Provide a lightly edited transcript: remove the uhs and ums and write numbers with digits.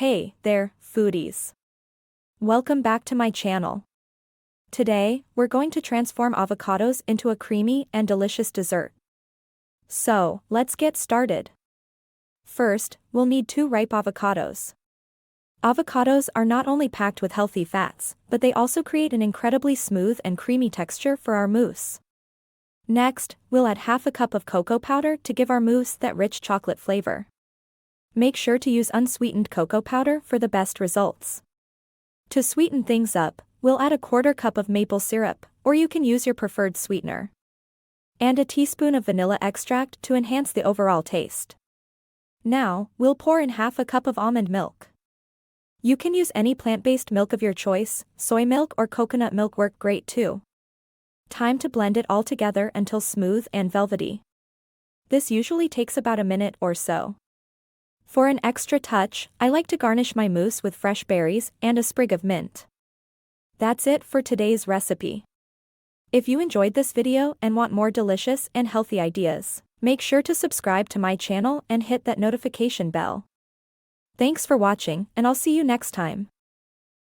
Hey there, foodies. Welcome back to my channel. Today, we're going to transform avocados into a creamy and delicious dessert. So, let's get started. First, we'll need 2 ripe avocados. Avocados are not only packed with healthy fats, but they also create an incredibly smooth and creamy texture for our mousse. Next, we'll add half a cup of cocoa powder to give our mousse that rich chocolate flavor. Make sure to use unsweetened cocoa powder for the best results. To sweeten things up, we'll add a 1/4 cup of maple syrup, or you can use your preferred sweetener. And a teaspoon of vanilla extract to enhance the overall taste. Now, we'll pour in half a cup of almond milk. You can use any plant-based milk of your choice, soy milk or coconut milk work great too. Time to blend it all together until smooth and velvety. This usually takes about a minute or so. For an extra touch, I like to garnish my mousse with fresh berries and a sprig of mint. That's it for today's recipe. If you enjoyed this video and want more delicious and healthy ideas, make sure to subscribe to my channel and hit that notification bell. Thanks for watching, and I'll see you next time.